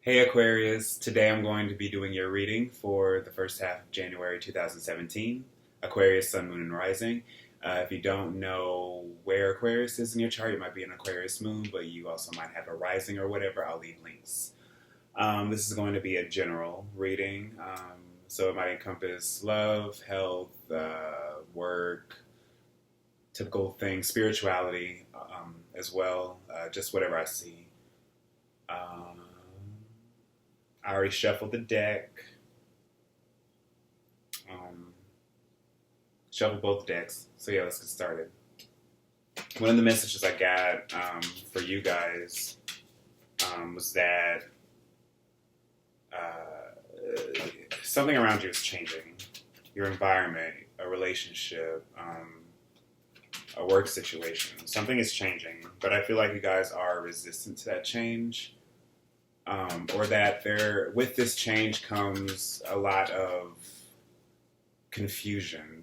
Hey Aquarius, today I'm going to be doing your reading for the first half of January 2017, Aquarius, Sun, Moon, and Rising. If you don't know where Aquarius is in your chart, it might be an Aquarius moon, but you also might have a rising or whatever. I'll leave links. This is going to be a general reading, so it might encompass love, health, work, typical things, spirituality as well, just whatever I see. I already shuffled the deck. Shuffled both decks. So yeah, let's get started. One of the messages I got for you guys was that something around you is changing. Your environment, a relationship, a work situation. Something is changing, but I feel like you guys are resistant to that change. Or that with this change comes a lot of confusion.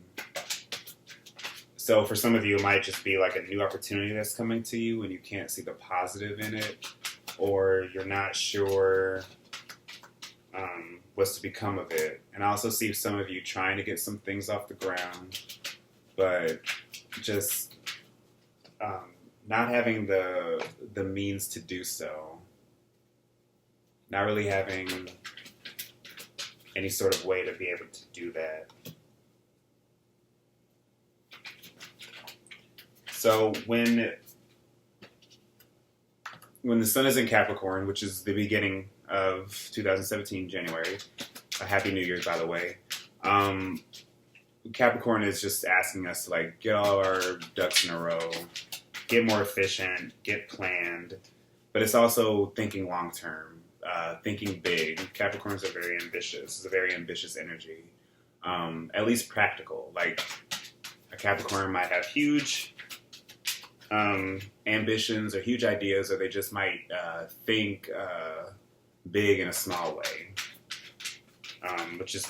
So for some of you, it might just be like a new opportunity that's coming to you and you can't see the positive in it, or you're not sure what's to become of it. And I also see some of you trying to get some things off the ground, but just not having the means to do so. Not really having any sort of way to be able to do that. So when the sun is in Capricorn, which is the beginning of 2017, January, a happy New Year, by the way, Capricorn is just asking us to like get all our ducks in a row, get more efficient, get planned, but it's also thinking long term. Thinking big. Capricorns are very ambitious. It's a very ambitious energy. At least practical. Like a Capricorn might have huge ambitions or huge ideas, or they just might think big in a small way, which is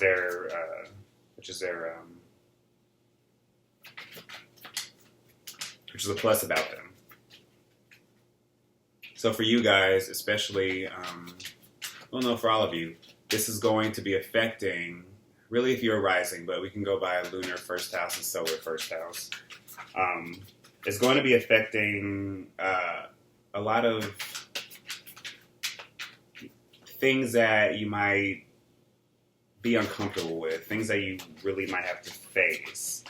a plus about them. So for you guys, especially, well, no, for all of you, this is going to be affecting, really if you're rising, but we can go by lunar first house and solar first house. It's going to be affecting a lot of things that you might be uncomfortable with, things that you really might have to face.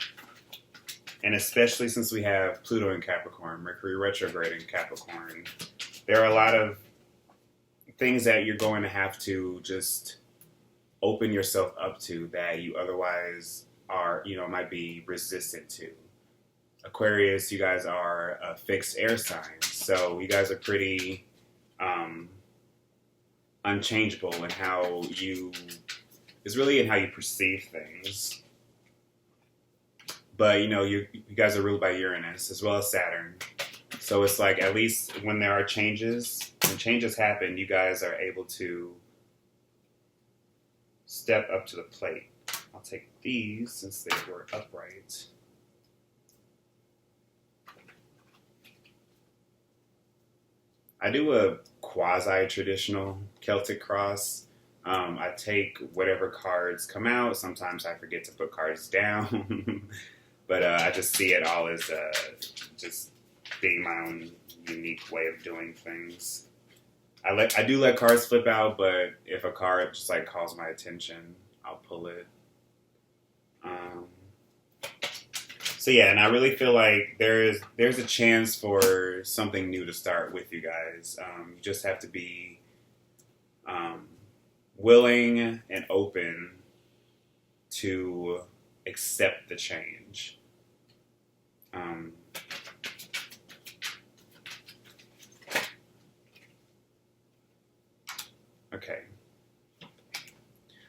And especially since we have Pluto in Capricorn, Mercury retrograde in Capricorn, there are a lot of things that you're going to have to just open yourself up to that you otherwise are, might be resistant to. Aquarius, you guys are a fixed air sign, so you guys are pretty unchangeable in how it's really in how you perceive things. But, you guys are ruled by Uranus as well as Saturn. So it's like, at least when there are changes, when changes happen, you guys are able to step up to the plate. I'll take these since they were upright. I do a quasi-traditional Celtic cross. I take whatever cards come out. Sometimes I forget to put cards down. But I just see it all as just being my own unique way of doing things. I do let cards flip out, but if a card just like calls my attention, I'll pull it. So yeah, and I really feel like there's a chance for something new to start with you guys. You just have to be willing and open to accept the change. Okay.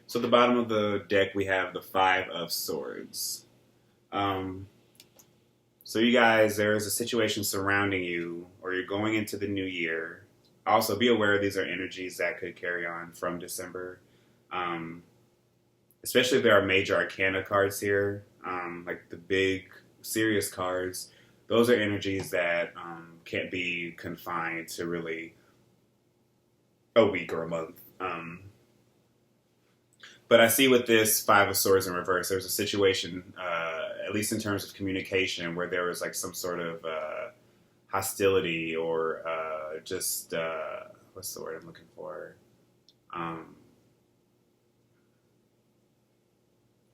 So at the bottom of the deck, we have the Five of Swords. So you guys, there is a situation surrounding you, or you're going into the new year. Also, be aware these are energies that could carry on from December. Especially if there are major arcana cards here, like the big, serious cards. Those are energies that can't be confined to really a week or a month. But I see with this Five of Swords in reverse, there's a situation, at least in terms of communication, where there was like some sort of hostility or just what's the word I'm looking for? Um,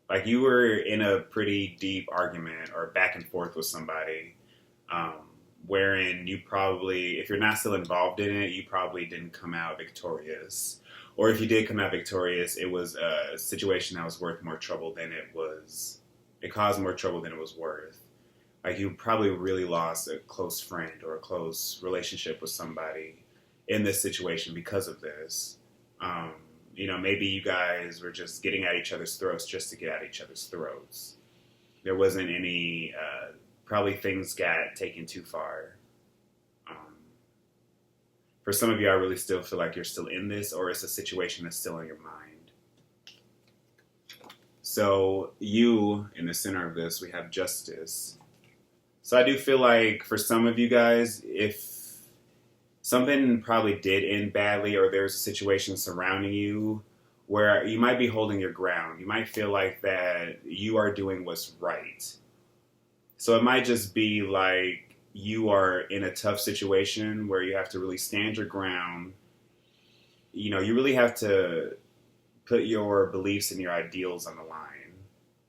like you were in a pretty deep argument or back and forth with somebody, um, wherein you probably, if you're not still involved in it, you probably didn't come out victorious. Or if you did come out victorious, it was a situation that was worth more trouble than it was. It caused more trouble than it was worth. Like you probably really lost a close friend or a close relationship with somebody in this situation because of this. Um, maybe you guys were just getting at each other's throats just to get at each other's throats. There wasn't any, probably things got taken too far. Um, for some of you, I really still feel like you're still in this, or it's a situation that's still in your mind. So you, in the center of this, we have justice. So I do feel like for some of you guys, if something probably did end badly, or there's a situation surrounding you where you might be holding your ground, you might feel like that you are doing what's right. So it might just be like you are in a tough situation where you have to really stand your ground. You really have to put your beliefs and your ideals on the line.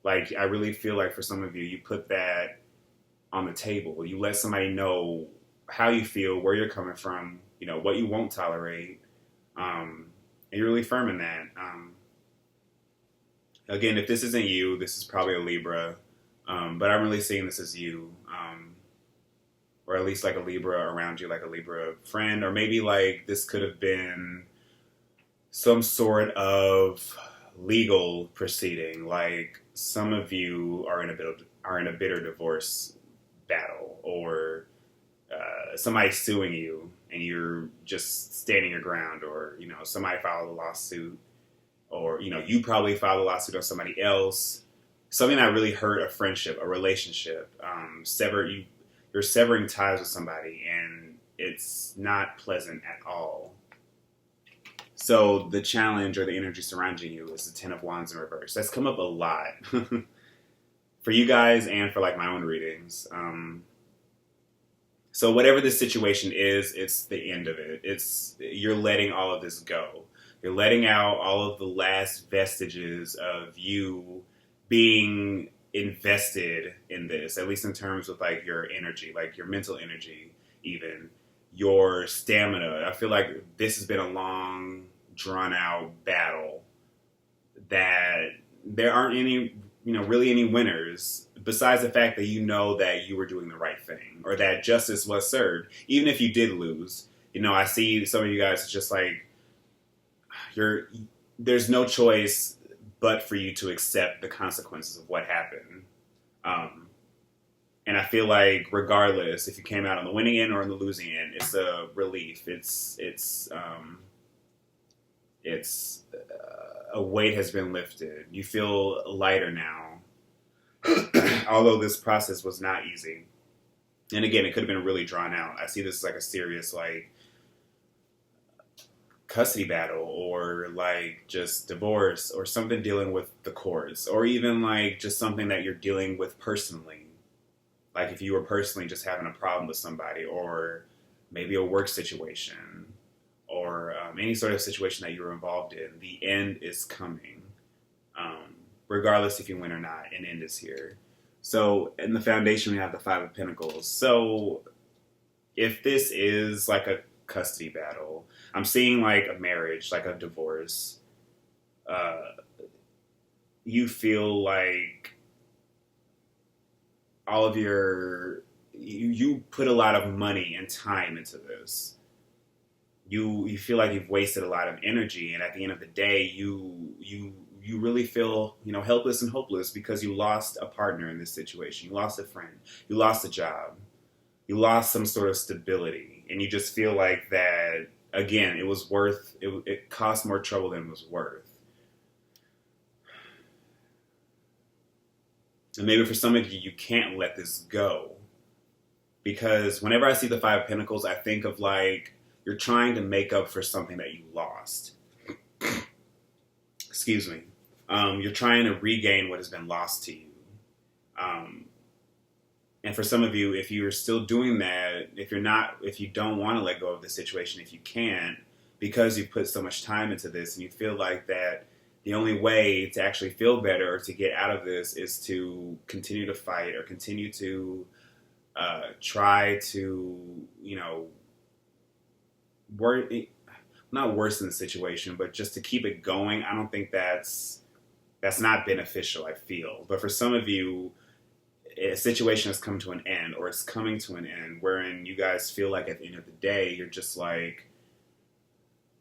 Like, I really feel like for some of you, you put that on the table. You let somebody know how you feel, where you're coming from, what you won't tolerate. And you're really firm in that. Again, if this isn't you, this is probably a Libra. But I'm really seeing this as you. Or at least like a Libra around you, like a Libra friend. Or maybe like this could have been some sort of legal proceeding. Like some of you are in a bitter divorce battle, or somebody suing you and you're just standing your ground, or somebody filed a lawsuit, or you probably filed a lawsuit on somebody else, something that really hurt a friendship, a relationship. You're severing ties with somebody, and it's not pleasant at all. So the challenge or the energy surrounding you is the Ten of Wands in reverse. That's come up a lot for you guys and for like my own readings. So whatever this situation is, it's the end of it. You're letting all of this go. You're letting out all of the last vestiges of you being invested in this, at least in terms of like your energy, like your mental energy, even your stamina. I feel like this has been a long, drawn out battle that there aren't any, really any winners, besides the fact that that you were doing the right thing, or that justice was served, even if you did lose. I see some of you guys just like there's no choice but for you to accept the consequences of what happened. And I feel like regardless if you came out on the winning end or on the losing end, it's a relief. It's a weight has been lifted. You feel lighter now, although this process was not easy. And again, it could have been really drawn out. I see this as like a serious like custody battle, or like just divorce, or something dealing with the courts, or even like just something that you're dealing with personally. Like if you were personally just having a problem with somebody, or maybe a work situation, or any sort of situation that you were involved in, the end is coming. Regardless if you win or not, an end is here. So in the foundation, we have the Five of Pentacles. So if this is like a custody battle, I'm seeing like a marriage, like a divorce. You feel like all of you put a lot of money and time into this. You feel like you've wasted a lot of energy, and at the end of the day, you really feel helpless and hopeless because you lost a partner in this situation. You lost a friend. You lost a job. You lost some sort of stability, and you just feel like that. Again, it was worth. It cost more trouble than it was worth. And maybe for some of you, you can't let this go, because whenever I see the Five of Pentacles, I think of like you're trying to make up for something that you lost. Excuse me. You're trying to regain what has been lost to you. And for some of you, if you're still doing that, if you don't want to let go of the situation, if you can't, because you've put so much time into this and you feel like that the only way to actually feel better or to get out of this is to continue to fight or continue to try to, not worsen the situation, but just to keep it going. I don't think that's not beneficial, I feel. But for some of you, a situation has come to an end, or it's coming to an end, wherein you guys feel like at the end of the day, you're just like,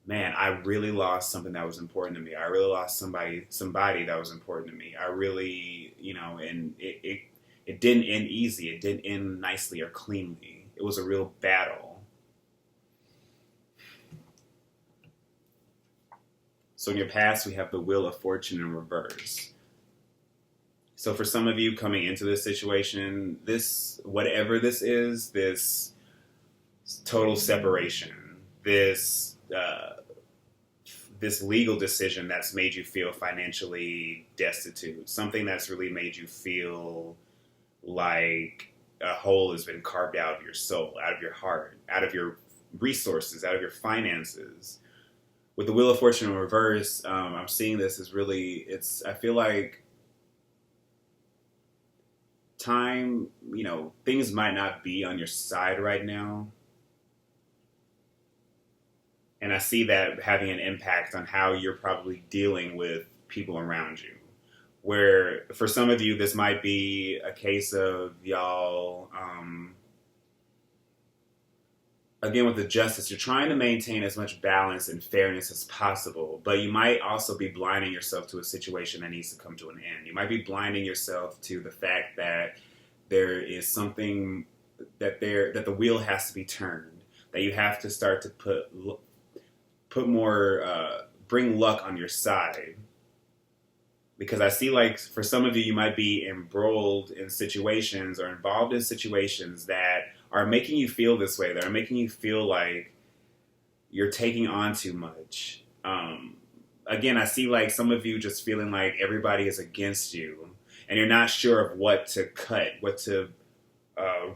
man, I really lost something that was important to me. I really lost somebody that was important to me. I really, and it didn't end easy. It didn't end nicely or cleanly. It was a real battle. So in your past, we have the Wheel of Fortune in reverse. So for some of you coming into this situation, whatever this is, this total separation, this legal decision that's made you feel financially destitute, something that's really made you feel like a hole has been carved out of your soul, out of your heart, out of your resources, out of your finances. With the Wheel of Fortune in reverse, I'm seeing this as really, I feel like time, things might not be on your side right now. And I see that having an impact on how you're probably dealing with people around you. Where for some of you, this might be a case of y'all, again, with the justice, you're trying to maintain as much balance and fairness as possible, but you might also be blinding yourself to a situation that needs to come to an end. You might be blinding yourself to the fact that there is something that the wheel has to be turned, that you have to start to put more, bring luck on your side. Because I see, like, for some of you, you might be embroiled in situations or involved in situations that are making you feel this way, that are making you feel like you're taking on too much. Again, I see, like, some of you just feeling like everybody is against you, and you're not sure of what to cut, what to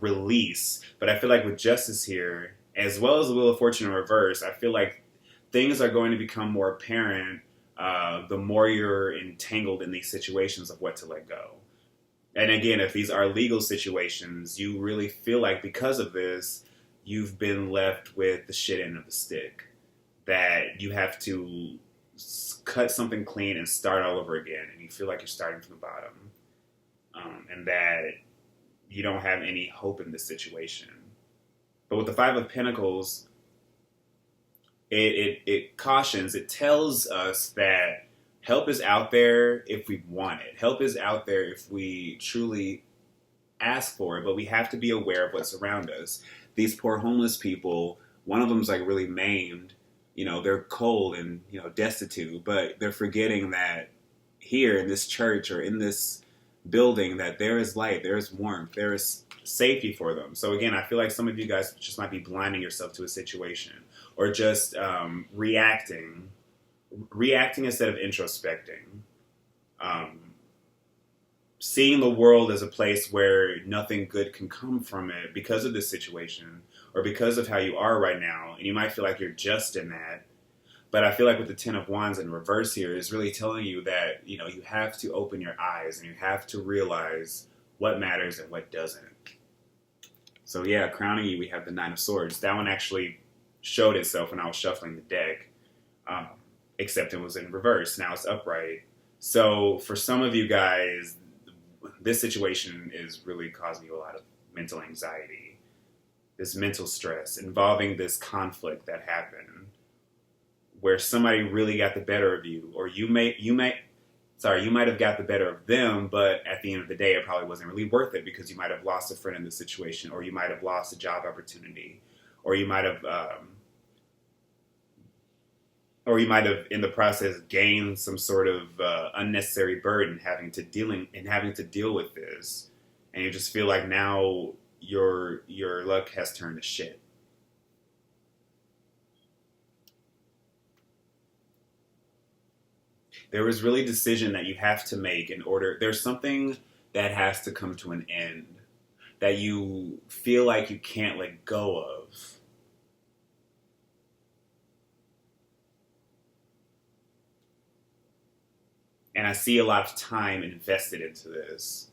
release. But I feel like with justice here, as well as the Wheel of Fortune in reverse, I feel like things are going to become more apparent the more you're entangled in these situations of what to let go. And again, if these are legal situations, you really feel like because of this, you've been left with the shit end of the stick. That you have to cut something clean and start all over again. And you feel like you're starting from the bottom. And that you don't have any hope in this situation. But with the Five of Pentacles, it cautions, it tells us that help is out there if we want it. Help is out there if we truly ask for it, but we have to be aware of what's around us. These poor homeless people, one of them's like really maimed, they're cold and, destitute, but they're forgetting that here in this church or in this building that there is light, there is warmth, there is safety for them. So again, I feel like some of you guys just might be blinding yourself to a situation or just reacting instead of introspecting. Seeing the world as a place where nothing good can come from it because of this situation or because of how you are right now. And you might feel like you're just in that. But I feel like with the Ten of Wands in reverse here is really telling you that, you have to open your eyes and you have to realize what matters and what doesn't. So yeah, crowning you, we have the Nine of Swords. That one actually showed itself when I was shuffling the deck, except it was in reverse. Now it's upright. So for some of you guys, this situation is really causing you a lot of mental anxiety, this mental stress involving this conflict that happened where somebody really got the better of you, or you might have got the better of them, but at the end of the day, it probably wasn't really worth it because you might have lost a friend in this situation, or you might have lost a job opportunity, or you might have in the process gained some sort of unnecessary burden having to deal with this, and you just feel like now your luck has turned to shit. There is really decision that you have to make in order. There's something that has to come to an end that you feel like you can't let go of. And I see a lot of time invested into this.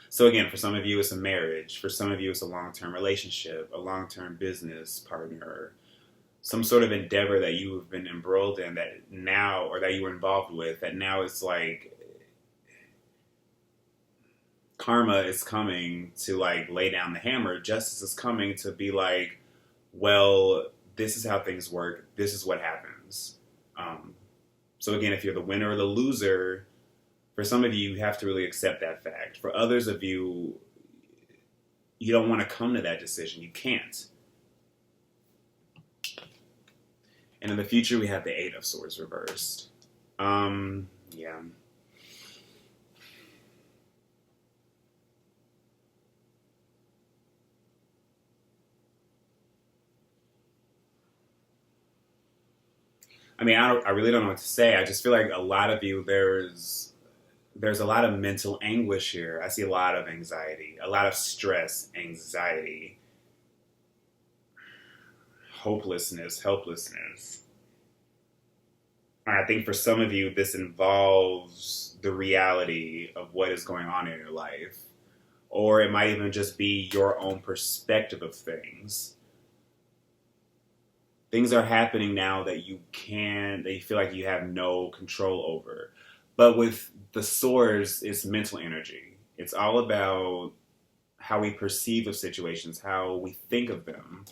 So again, for some of you, it's a marriage. For some of you, it's a long-term relationship, a long-term business partner, some sort of endeavor that you have been embroiled in that now, or that you were involved with, that now it's like karma is coming to like lay down the hammer. Justice is coming to be like, well, this is how things work. This is what happens. So again, if you're the winner or the loser, for some of you, you have to really accept that fact. For others of you, you don't want to come to that decision. You can't. And in the future, we have the Eight of Swords reversed. Yeah. I mean, I really don't know what to say. I just feel like a lot of you, there's a lot of mental anguish here. I see a lot of anxiety, a lot of stress, anxiety, hopelessness, helplessness. I think for some of you, this involves the reality of what is going on in your life. Or it might even just be your own perspective of things. Things are happening now that you feel like you have no control over. But with the swords, it's mental energy. It's all about how we perceive of situations, how we think of them.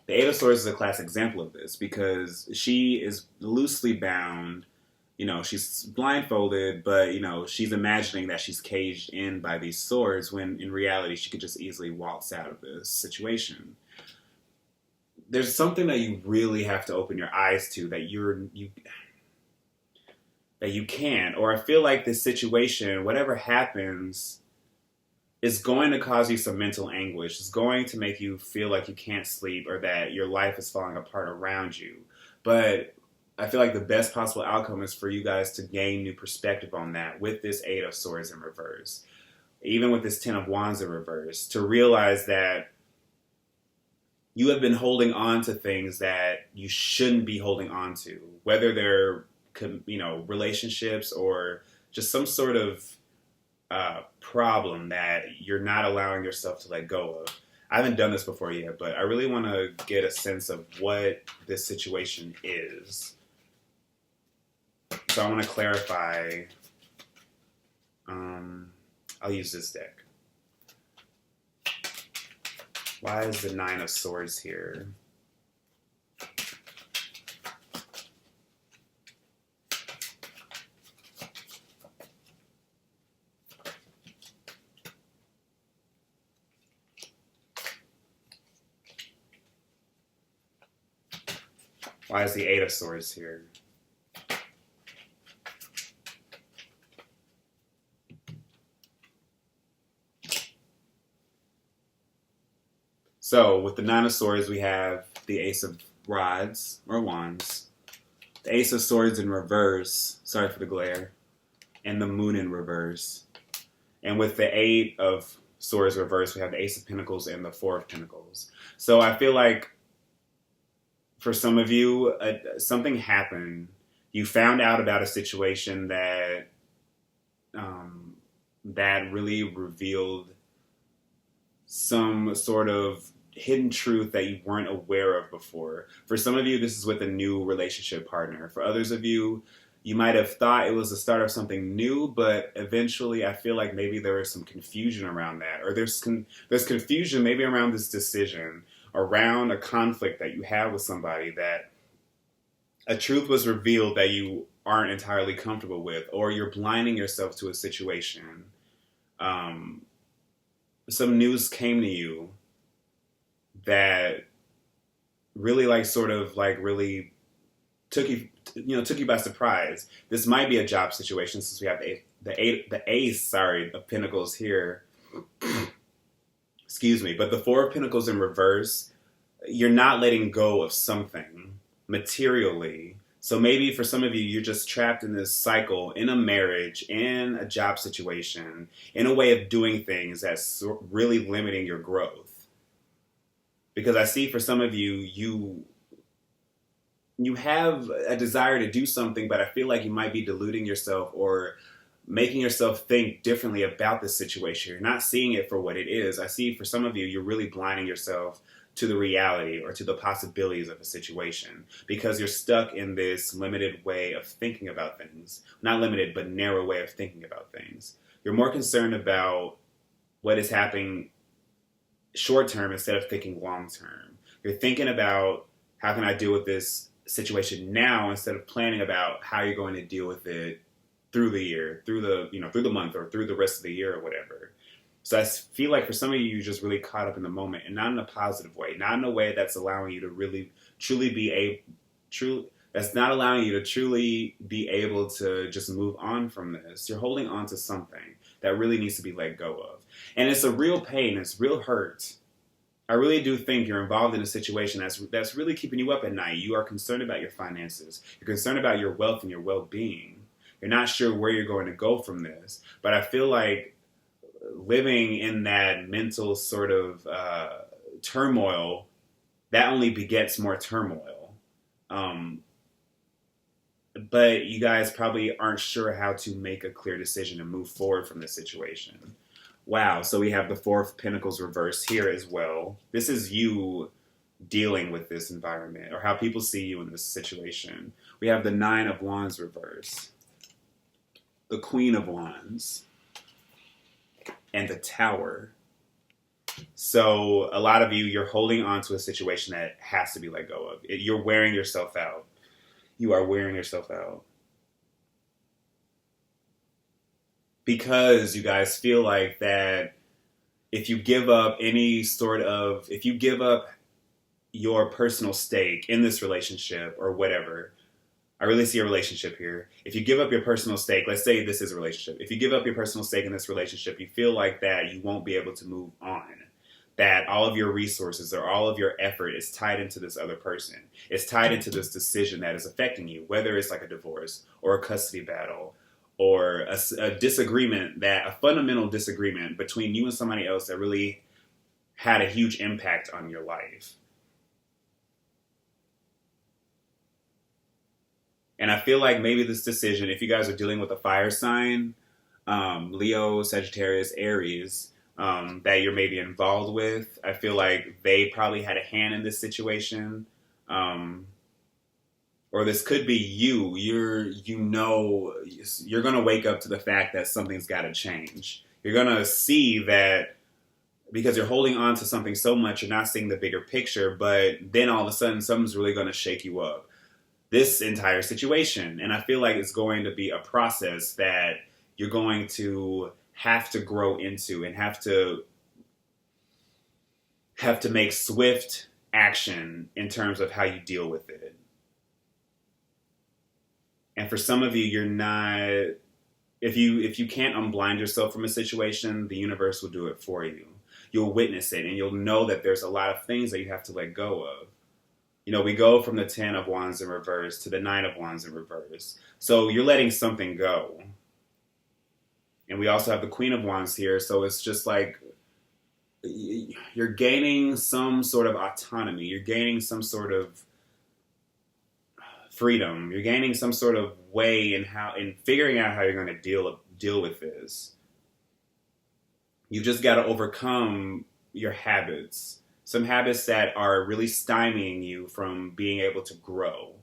The Eight of Swords is a classic example of this because she is loosely bound. She's blindfolded, but, she's imagining that she's caged in by these swords when in reality she could just easily waltz out of this situation. There's something that you really have to open your eyes to that you can't. Or I feel like this situation, whatever happens, is going to cause you some mental anguish. It's going to make you feel like you can't sleep or that your life is falling apart around you. But I feel like the best possible outcome is for you guys to gain new perspective on that with this Eight of Swords in reverse. Even with this Ten of Wands in reverse. To realize that you have been holding on to things that you shouldn't be holding on to. Whether they're, relationships or just some sort of problem that you're not allowing yourself to let go of. I haven't done this before yet, but I really want to get a sense of what this situation is. So I want to clarify. I'll use this deck. Why is the Nine of Swords here? Why is the Eight of Swords here? So, with the Nine of Swords, we have the Ace of Rods, or Wands, the Ace of Swords in reverse, sorry for the glare, and the Moon in reverse. And with the Eight of Swords reverse, we have the Ace of Pentacles and the Four of Pentacles. So, I feel like for some of you, something happened. You found out about a situation that that really revealed some sort of hidden truth that you weren't aware of before. For some of you, this is with a new relationship partner. For others of you, you might have thought it was the start of something new, but eventually I feel like maybe there was some confusion around that. Or there's confusion maybe around this decision, around a conflict that you have with somebody, that a truth was revealed that you aren't entirely comfortable with, or you're blinding yourself to a situation. Some news came to you that really really took you by surprise. This might be a job situation since we have the Ace of Pentacles here. Excuse me, but the Four of Pentacles in reverse, you're not letting go of something materially. So maybe for some of you, you're just trapped in this cycle, in a marriage, in a job situation, in a way of doing things that's really limiting your growth. Because I see for some of you, you have a desire to do something, but I feel like you might be deluding yourself or making yourself think differently about the situation. You're not seeing it for what it is. I see for some of you, you're really blinding yourself to the reality or to the possibilities of a situation because you're stuck in this limited way of thinking about things. Not limited, but narrow way of thinking about things. You're more concerned about what is happening short term instead of thinking long term. You're thinking about how can I deal with this situation now instead of planning about how you're going to deal with it through the year, through the month or through the rest of the year or whatever. So I feel like for some of you, you're just really caught up in the moment and not in a positive way, not in a way that's allowing you to really, truly that's not allowing you to truly be able to just move on from this. You're holding on to something that really needs to be let go of. And it's a real pain, it's real hurt. I really do think you're involved in a situation that's really keeping you up at night. You are concerned about your finances. You're concerned about your wealth and your well-being. You're not sure where you're going to go from this. But I feel like living in that mental sort of turmoil, that only begets more turmoil. But you guys probably aren't sure how to make a clear decision and move forward from this situation. Wow, so we have the Four of Pentacles reversed here as well. This is you dealing with this environment or how people see you in this situation. We have the Nine of Wands reversed, the Queen of Wands, and the Tower. So a lot of you, you're holding on to a situation that has to be let go of. You're wearing yourself out. You are wearing yourself out. Because you guys feel like that if you give up if you give up your personal stake in this relationship or whatever, I really see a relationship here. If you give up your personal stake, let's say this is a relationship. If you give up your personal stake in this relationship, you feel like that you won't be able to move on. That all of your resources or all of your effort is tied into this other person. It's tied into this decision that is affecting you, whether it's like a divorce or a custody battle or a disagreement, a fundamental disagreement between you and somebody else that really had a huge impact on your life. And I feel like maybe this decision, if you guys are dealing with a fire sign, Leo, Sagittarius, Aries, that you're maybe involved with, I feel like they probably had a hand in this situation. Or this could be you. You're going to wake up to the fact that something's got to change. You're going to see that because you're holding on to something so much, you're not seeing the bigger picture, but then all of a sudden something's really going to shake you up. This entire situation. And I feel like it's going to be a process that you're going to have to grow into and have to make swift action in terms of how you deal with it. And for some of you, you're not, if you can't unblind yourself from a situation, the universe will do it for you. You'll witness it and you'll know that there's a lot of things that you have to let go of. You know, we go from the 10 of Wands in reverse to the 9 of Wands in reverse. So you're letting something go. And we also have the Queen of Wands here. So it's just like you're gaining some sort of autonomy. You're gaining some sort of freedom. You're gaining some sort of way in figuring out how you're going to deal with this. You've just got to overcome your habits. Some habits that are really stymieing you from being able to grow.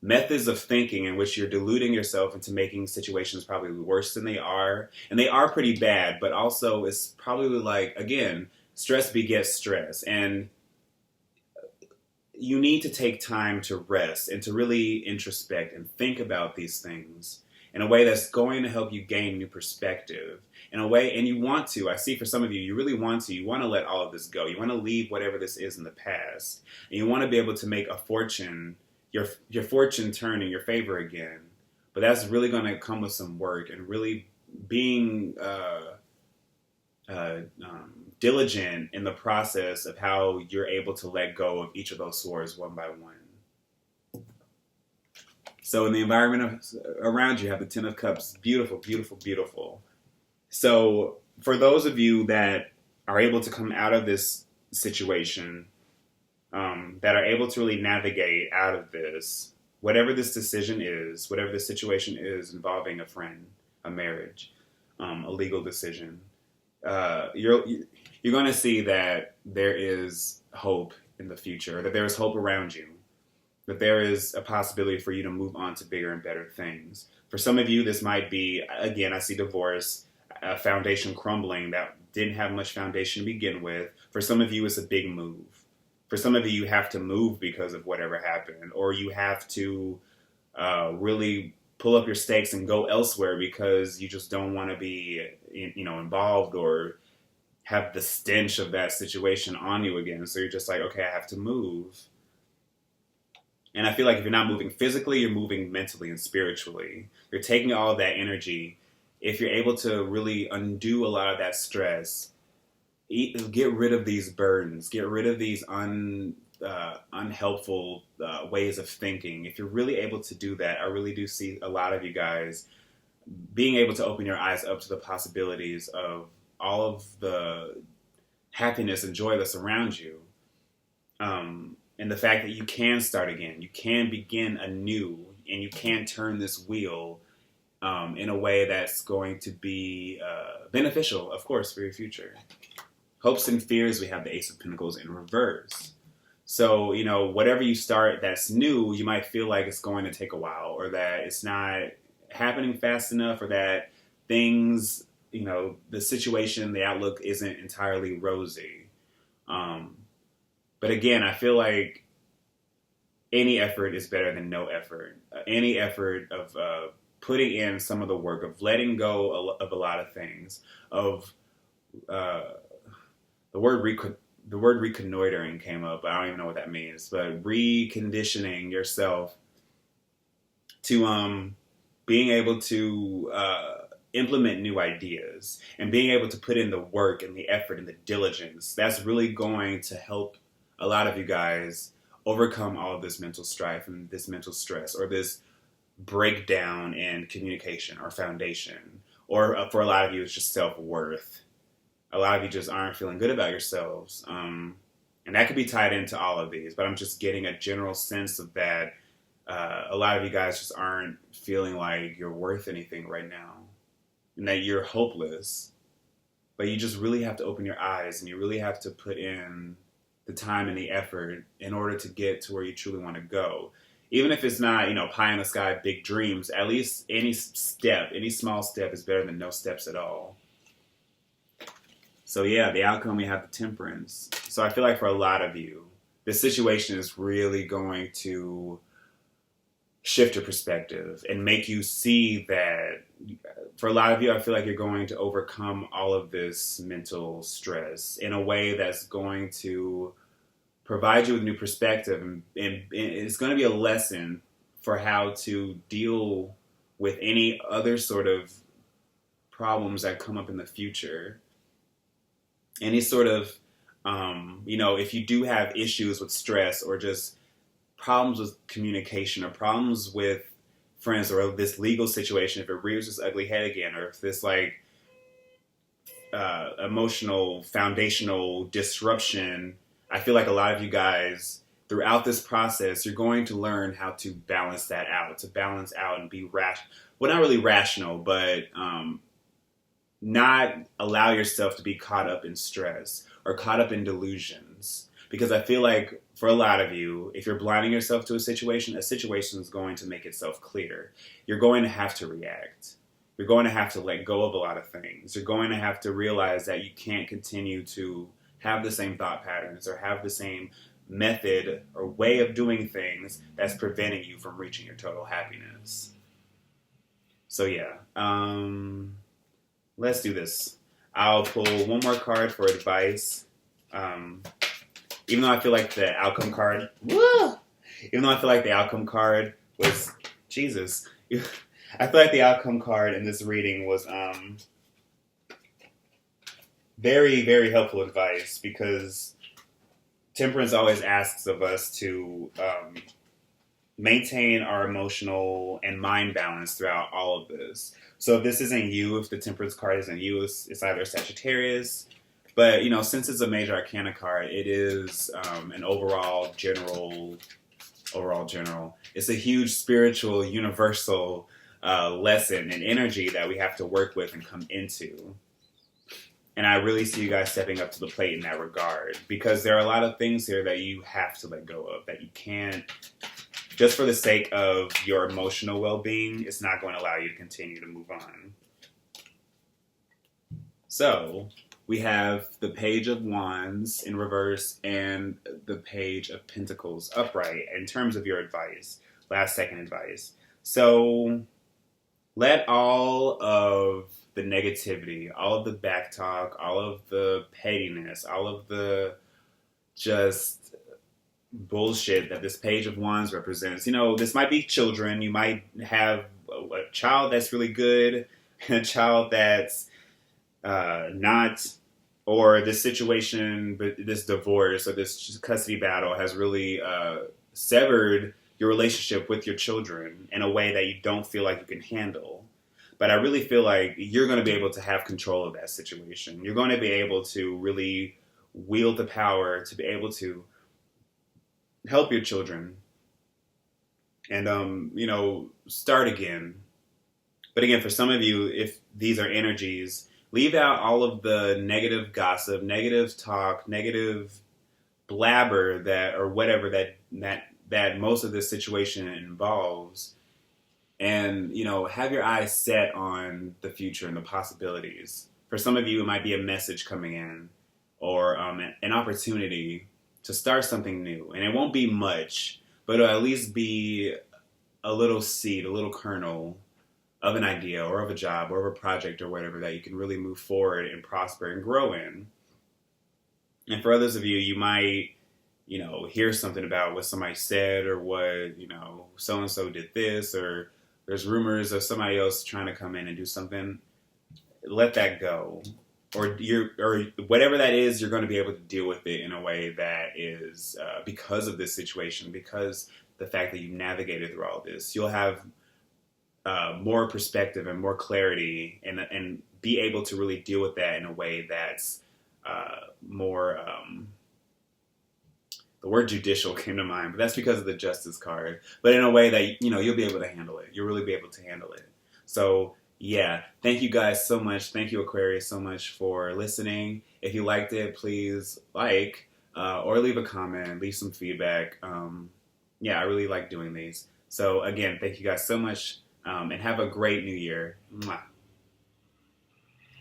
Methods of thinking in which you're deluding yourself into making situations probably worse than they are. And they are pretty bad, but also it's probably like, again, stress begets stress. And you need to take time to rest and to really introspect and think about these things in a way that's going to help you gain new perspective. In a way, and you want to, I see for some of you, you really want to, you want to let all of this go. You want to leave whatever this is in the past. And you want to be able to make a fortune, your fortune turn in your favor again. But that's really going to come with some work and really being diligent in the process of how you're able to let go of each of those swords one by one. So in the environment around you, you have the Ten of Cups. Beautiful, beautiful, beautiful. So for those of you that are able to come out of this situation, that are able to really navigate out of this, whatever this decision is, whatever the situation is involving a friend, a marriage, a legal decision, you're going to see that there is hope in the future, that there is hope around you, that there is a possibility for you to move on to bigger and better things. For some of you, this might be, again, I see divorce, a foundation crumbling that didn't have much foundation to begin with. For some of you, it's a big move. For some of you, you have to move because of whatever happened, or you have to really pull up your stakes and go elsewhere because you just don't want to be, involved or have the stench of that situation on you again. So you're just like, okay, I have to move. And I feel like if you're not moving physically, you're moving mentally and spiritually. You're taking all of that energy. If you're able to really undo a lot of that stress, get rid of these burdens, get rid of these unhelpful ways of thinking. If you're really able to do that, I really do see a lot of you guys being able to open your eyes up to the possibilities of all of the happiness and joy that's around you. And the fact that you can start again, you can begin anew, and you can turn this wheel in a way that's going to be beneficial, of course, for your future. Hopes and fears, we have the Ace of Pentacles in reverse. So, whatever you start that's new, you might feel like it's going to take a while, or that it's not happening fast enough, or that things, the situation, the outlook isn't entirely rosy. But again, I feel like any effort is better than no effort. Any effort of putting in some of the work, of letting go of a lot of things, of the word reconnoitering came up. I don't even know what that means, but reconditioning yourself to being able to implement new ideas and being able to put in the work and the effort and the diligence. That's really going to help a lot of you guys overcome all of this mental strife and this mental stress, or this breakdown in communication or foundation. Or for a lot of you, it's just self-worth. A lot of you just aren't feeling good about yourselves. And that could be tied into all of these, but I'm just getting a general sense of that. A lot of you guys just aren't feeling like you're worth anything right now, and that you're hopeless. But you just really have to open your eyes, and you really have to put in the time and the effort in order to get to where you truly want to go. Even if it's not, pie in the sky, big dreams, at least any small step is better than no steps at all. So yeah, the outcome, we have the Temperance. So I feel like for a lot of you, this situation is really going to shift your perspective and make you see that, for a lot of you, I feel like you're going to overcome all of this mental stress in a way that's going to provide you with new perspective, and it's going to be a lesson for how to deal with any other sort of problems that come up in the future. Any sort of, if you do have issues with stress, or just problems with communication, or problems with friends, or this legal situation, if it rears its ugly head again, or if this emotional foundational disruption, I feel like a lot of you guys throughout this process, you're going to learn how to balance that out, to balance out and be not really rational, but not allow yourself to be caught up in stress or caught up in delusions. Because I feel like for a lot of you, if you're blinding yourself to a situation is going to make itself clear. You're going to have to react. You're going to have to let go of a lot of things. You're going to have to realize that you can't continue to have the same thought patterns or have the same method or way of doing things that's preventing you from reaching your total happiness. So yeah, let's do this. I'll pull one more card for advice. Even though I feel like the outcome card, was, Jesus, I feel like the outcome card in this reading was very, very helpful advice, because Temperance always asks of us to maintain our emotional and mind balance throughout all of this. So if this isn't you, if the Temperance card isn't you, it's either Sagittarius. But, since it's a major arcana card, it is an overall general. It's a huge spiritual, universal lesson and energy that we have to work with and come into. And I really see you guys stepping up to the plate in that regard, because there are a lot of things here that you have to let go of, that you can't, just for the sake of your emotional well-being, it's not going to allow you to continue to move on. So we have the Page of Wands in reverse and the Page of Pentacles upright in terms of your advice, last second advice. So let all of the negativity, all of the backtalk, all of the pettiness, all of the just bullshit that this Page of Wands represents. This might be children. You might have a child that's really good and a child that's not, or this situation, but this divorce or this custody battle has really severed your relationship with your children in a way that you don't feel like you can handle. But I really feel like you're going to be able to have control of that situation. You're going to be able to really wield the power to be able to help your children and, start again. But again, for some of you, if these are energies, leave out all of the negative gossip, negative talk, negative blabber or whatever that most of this situation involves. And, have your eyes set on the future and the possibilities. For some of you, it might be a message coming in or an opportunity to start something new. And it won't be much, but it'll at least be a little seed, a little kernel of an idea or of a job or of a project or whatever that you can really move forward and prosper and grow in. And for others of you, you might, hear something about what somebody said or what, so-and-so did this, or there's rumors of somebody else trying to come in and do something. Let that go. Or whatever that is, you're going to be able to deal with it in a way that is because of this situation, because the fact that you've navigated through all this. You'll have more perspective and more clarity and be able to really deal with that in a way that's more... the word judicial came to mind, but that's because of the Justice card. But in a way that, you'll be able to handle it. You'll really be able to handle it. So, yeah. Thank you guys so much. Thank you, Aquarius, so much for listening. If you liked it, please like or leave a comment. Leave some feedback. I really like doing these. So, again, thank you guys so much. And have a great new year. Mwah.